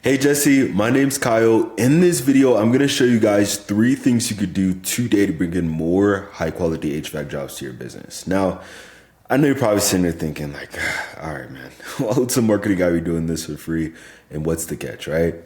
Hey Jesse, my name's Kyle. In this video, I'm going to show you guys 3 things you could do today to bring in more high quality HVAC jobs to your business. Now, I know you're probably sitting there thinking like, all right, man, why would some marketing guy be doing this for free? And what's the catch, right?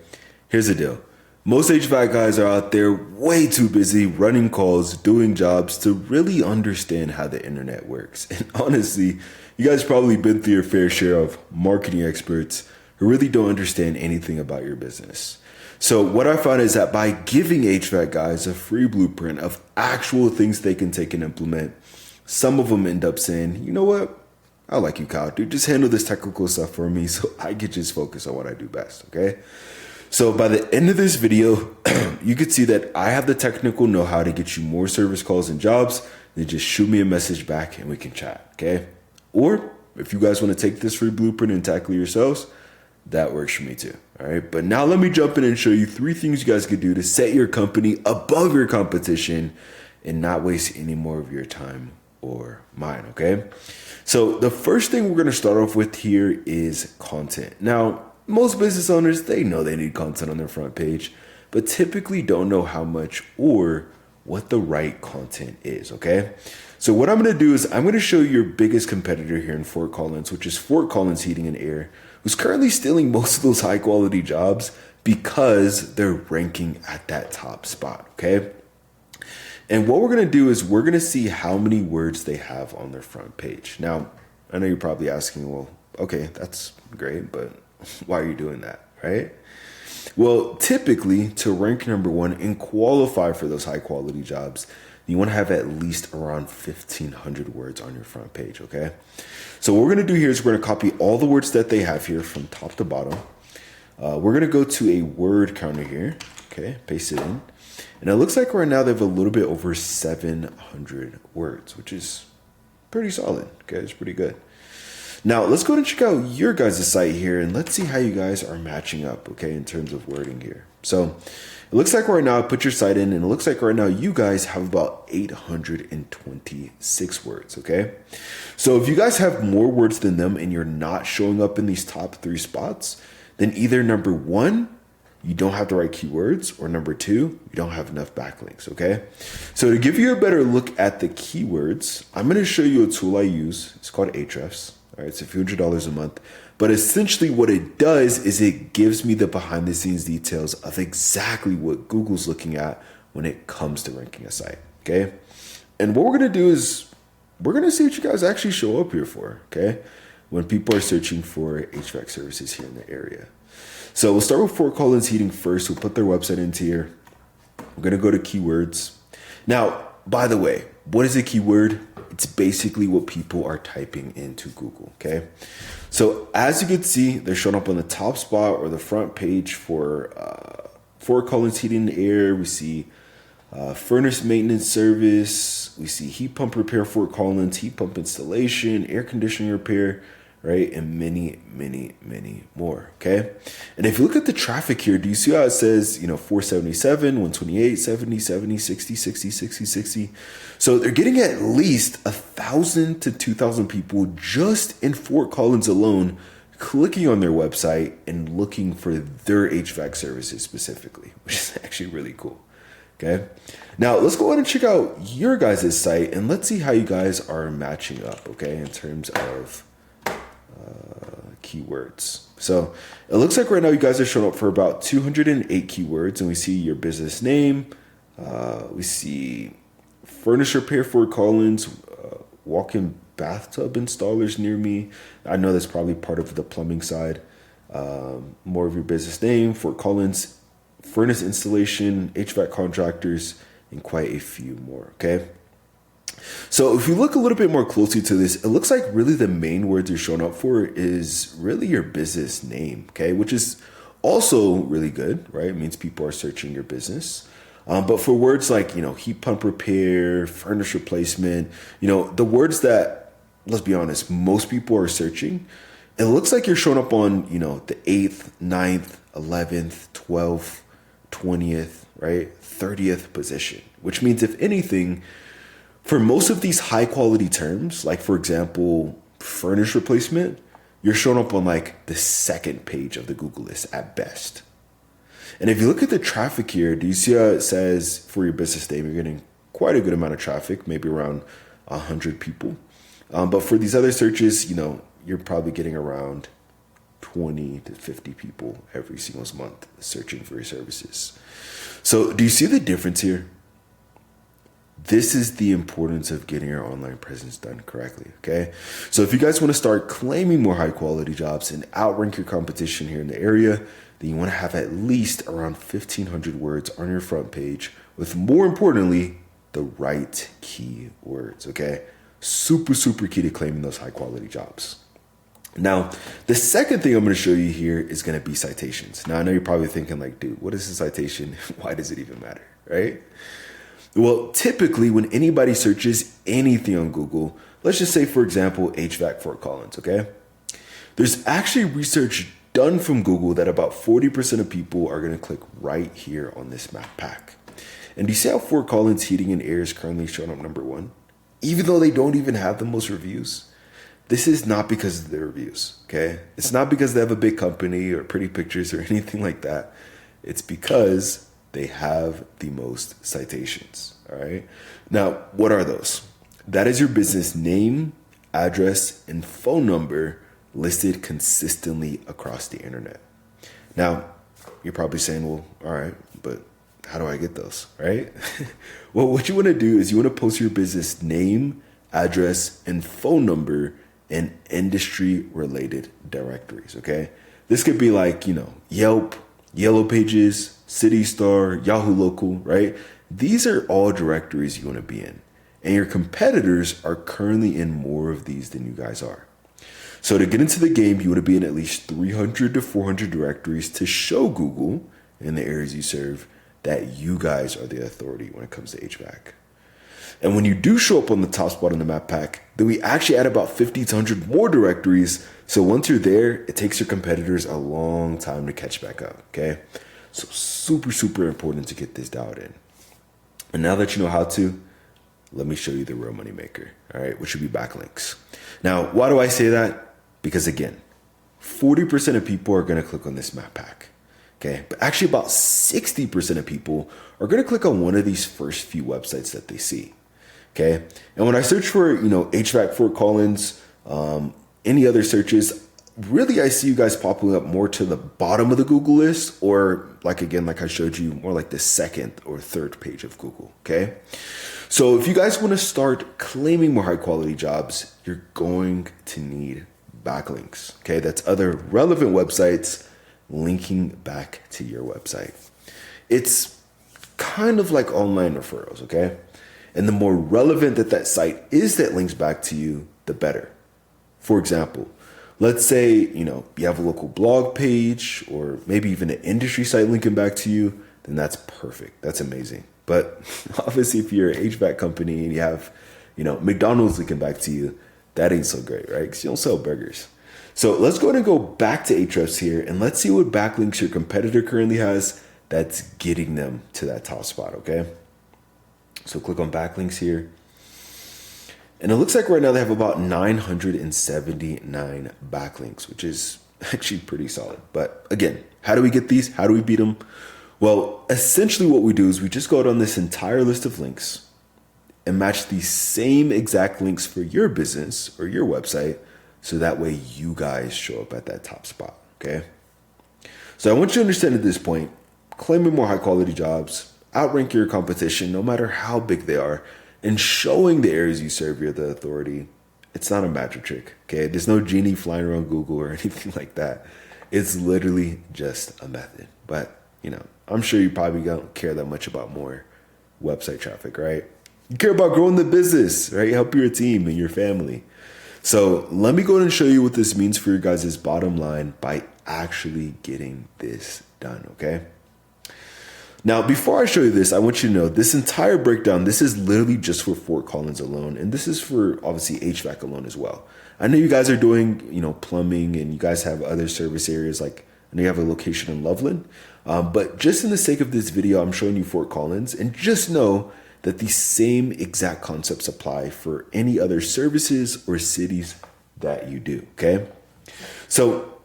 Here's the deal. Most HVAC guys are out there way too busy running calls, doing jobs to really understand how the internet works. And honestly, you guys probably been through your fair share of marketing experts who really don't understand anything about your business. So what I found is that by giving HVAC guys a free blueprint of actual things they can take and implement, some of them end up saying, you know what? I like you, Kyle, dude. Just handle this technical stuff for me so I can just focus on what I do best, okay? So by the end of this video, you could see that I have the technical know-how to get you more service calls and jobs. Then just shoot me a message back and we can chat, okay? Or if you guys want to take this free blueprint and tackle it yourselves, that works for me too. All right. But now let me jump in and show you 3 things you guys could do to set your company above your competition and not waste any more of your time or mine. Okay. So the first thing we're going to start off with here is content. Now, most business owners, they know they need content on their front page, but typically don't know how much or what the right content is. Okay. So what I'm going to do is I'm going to show you your biggest competitor here in Fort Collins, which is Fort Collins Heating and Air, who's currently stealing most of those high quality jobs because they're ranking at that top spot, okay? And what we're gonna do is we're gonna see how many words they have on their front page. Now, I know you're probably asking, well, okay, that's great, but why are you doing that, right? Well, typically to rank number 1 and qualify for those high quality jobs, you want to have at least around 1,500 words on your front page, okay? So what we're going to do here is we're going to copy all the words that they have here from top to bottom. We're going to go to a word counter here, okay? Paste it in. And it looks like right now they have a little bit over 700 words, which is pretty solid, okay? It's pretty good. Now, let's go ahead and check out your guys' site here, and let's see how you guys are matching up, okay, in terms of wording here. So it looks like right now, put your site in, and it looks like right now you guys have about 826 words, okay? So if you guys have more words than them and you're not showing up in these top 3 spots, then either number 1, you don't have the right keywords, or number 2, you don't have enough backlinks, okay? So to give you a better look at the keywords, I'm gonna show you a tool I use. It's called Ahrefs. All right, it's a few $100 a month. But essentially what it does is it gives me the behind the scenes details of exactly what Google's looking at when it comes to ranking a site, okay? And what we're gonna do is we're gonna see what you guys actually show up here for, okay? When people are searching for HVAC services here in the area. So we'll start with Fort Collins Heating first. We'll put their website into here. We're gonna go to keywords. Now, by the way, what is a keyword? It's basically what people are typing into Google, okay? So as you can see, they're showing up on the top spot or the front page for Fort Collins Heating and Air. We see furnace maintenance service. We see heat pump repair, Fort Collins, heat pump installation, air conditioning repair, right? And many, many, many more, okay? And if you look at the traffic here, do you see how it says, 477, 128, 70, 70, 60, 60, 60, 60? So they're getting at least 1,000 to 2,000 people just in Fort Collins alone clicking on their website and looking for their HVAC services specifically, which is actually really cool, okay? Now, let's go ahead and check out your guys' site and let's see how you guys are matching up, okay, in terms of keywords. So it looks like right now you guys are showing up for about 208 keywords, and we see your business name. We see furnace repair, Fort Collins, walk-in bathtub installers near me. I know that's probably part of the plumbing side. More of your business name, Fort Collins, furnace installation, HVAC contractors, and quite a few more, okay? So if you look a little bit more closely to this, it looks like really the main words you're showing up for is really your business name, okay? Which is also really good, right? It means people are searching your business. But for words like, heat pump repair, furnace replacement, the words that, let's be honest, most people are searching, it looks like you're showing up on, the 8th, 9th, 11th, 12th, 20th, right? 30th position, which means if anything, for most of these high quality terms, like for example, furnace replacement, you're showing up on like the second page of the Google list at best. And if you look at the traffic here, do you see how it says for your business name, you're getting quite a good amount of traffic, maybe around 100 people. But for these other searches, you're probably getting around 20 to 50 people every single month searching for your services. So do you see the difference here? This is the importance of getting your online presence done correctly, okay? So if you guys want to start claiming more high quality jobs and outrank your competition here in the area, then you want to have at least around 1,500 words on your front page with, more importantly, the right keywords, okay? Super, super key to claiming those high quality jobs. Now, the second thing I'm going to show you here is going to be citations. Now, I know you're probably thinking like, dude, what is a citation? Why does it even matter, right? Well, typically when anybody searches anything on Google, let's just say, for example, HVAC Fort Collins, okay? There's actually research done from Google that about 40% of people are going to click right here on this map pack. And do you see how Fort Collins Heating and Air is currently showing up number 1? Even though they don't even have the most reviews. This is not because of their reviews, okay? It's not because they have a big company or pretty pictures or anything like that. It's because they have the most citations, all right? Now, what are those? That is your business name, address, and phone number listed consistently across the internet. Now, you're probably saying, well, all right, but how do I get those, right? Well, what you want to do is you want to post your business name, address, and phone number in industry-related directories, okay? This could be like, Yelp, Yellow Pages, City Star, Yahoo Local, right? These are all directories you want to be in. And your competitors are currently in more of these than you guys are. So to get into the game, you want to be in at least 300 to 400 directories to show Google in the areas you serve that you guys are the authority when it comes to HVAC. And when you do show up on the top spot in the map pack, then we actually add about 50 to 100 more directories. So once you're there, it takes your competitors a long time to catch back up, okay? So super, super important to get this dialed in. And now that you know how to, let me show you the real money maker, all right, which would be backlinks. Now, why do I say that? Because again, 40% of people are going to click on this map pack, okay? But actually about 60% of people are going to click on one of these first few websites that they see, okay? And when I search for, HVAC Fort Collins, any other searches, really I see you guys popping up more to the bottom of the Google list, or like I showed you, more like the second or third page of Google, okay? So if you guys want to start claiming more high quality jobs, you're going to need backlinks, okay? That's other relevant websites linking back to your website. It's kind of like online referrals, okay? And the more relevant that site is that links back to you, the better. For example, let's say, you have a local blog page or maybe even an industry site linking back to you, then that's perfect. That's amazing. But obviously if you're an HVAC company and you have, McDonald's linking back to you, that ain't so great, right? Because you don't sell burgers. So let's go ahead and go back to Ahrefs here and let's see what backlinks your competitor currently has that's getting them to that top spot, okay? So click on backlinks here. And it looks like right now they have about 979 backlinks, which is actually pretty solid. But again, how do we get these? How do we beat them? Well, essentially what we do is we just go down this entire list of links and match the same exact links for your business or your website, so that way you guys show up at that top spot, okay? So I want you to understand at this point, claiming more high quality jobs, outrank your competition, no matter how big they are, and showing the areas you serve you're the authority, it's not a magic trick, okay? There's no genie flying around Google or anything like that. It's literally just a method. But, I'm sure you probably don't care that much about more website traffic, right? You care about growing the business, right? Help your team and your family. So let me go ahead and show you what this means for your guys' bottom line by actually getting this done, okay? Now, before I show you this, I want you to know this entire breakdown, this is literally just for Fort Collins alone. And this is for obviously HVAC alone as well. I know you guys are doing, plumbing, and you guys have other service areas, like I know you have a location in Loveland. But just in the sake of this video, I'm showing you Fort Collins, and just know that the same exact concepts apply for any other services or cities that you do, okay? So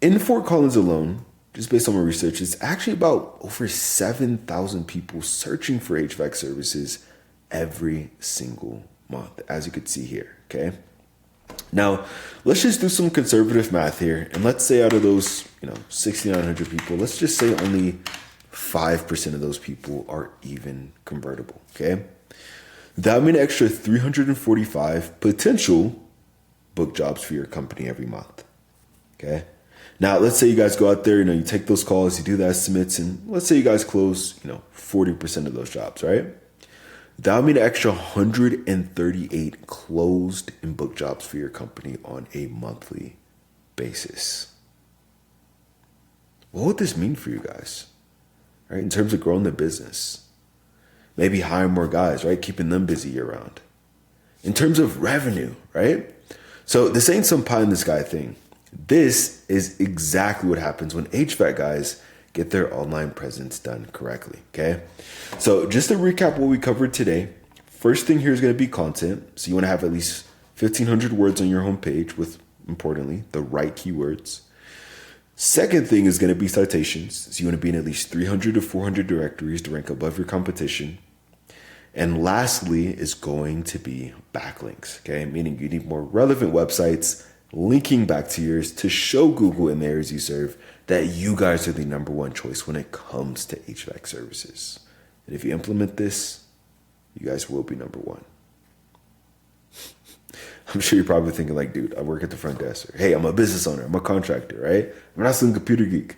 in Fort Collins alone, just based on my research, it's actually about over 7,000 people searching for HVAC services every single month, as you could see here, okay? Now, let's just do some conservative math here. And let's say out of those, 6,900 people, let's just say only 5% of those people are even convertible, okay? That would mean an extra 345 potential book jobs for your company every month, okay? Now, let's say you guys go out there, you take those calls, you do the estimates, and let's say you guys close, 40% of those jobs, right? That would mean an extra 138 closed and booked jobs for your company on a monthly basis. What would this mean for you guys, right? In terms of growing the business, maybe hiring more guys, right? Keeping them busy year round. In terms of revenue, right? So this ain't some pie in the sky thing. This is exactly what happens when HVAC guys get their online presence done correctly, okay? So just to recap what we covered today, first thing here is going to be content. So you want to have at least 1,500 words on your homepage with, importantly, the right keywords. Second thing is going to be citations. So you want to be in at least 300 to 400 directories to rank above your competition. And lastly is going to be backlinks, okay? Meaning you need more relevant websites linking back to yours to show Google in the areas you serve that you guys are the number one choice when it comes to HVAC services. And if you implement this, you guys will be number one. I'm sure you're probably thinking like, dude, I work at the front desk. Or, hey, I'm a business owner. I'm a contractor, right? I'm not some computer geek.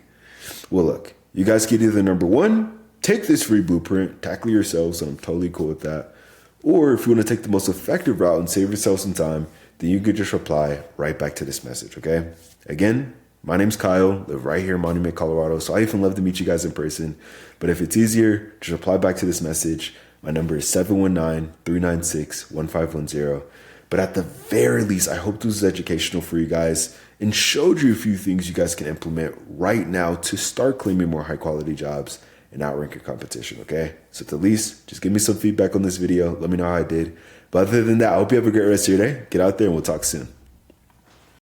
Well, look, you guys get either number one, take this free blueprint, tackle yourselves, and I'm totally cool with that. Or if you want to take the most effective route and save yourself some time, then you could just reply right back to this message, okay? Again, my name's Kyle, live right here in Monument, Colorado. So I even love to meet you guys in person. But if it's easier, just reply back to this message. My number is 719-396-1510. But at the very least, I hope this was educational for you guys and showed you a few things you guys can implement right now to start claiming more high quality jobs and outrank your competition, okay? So at the least, just give me some feedback on this video. Let me know how I did. But other than that, I hope you have a great rest of your day. Get out there and we'll talk soon.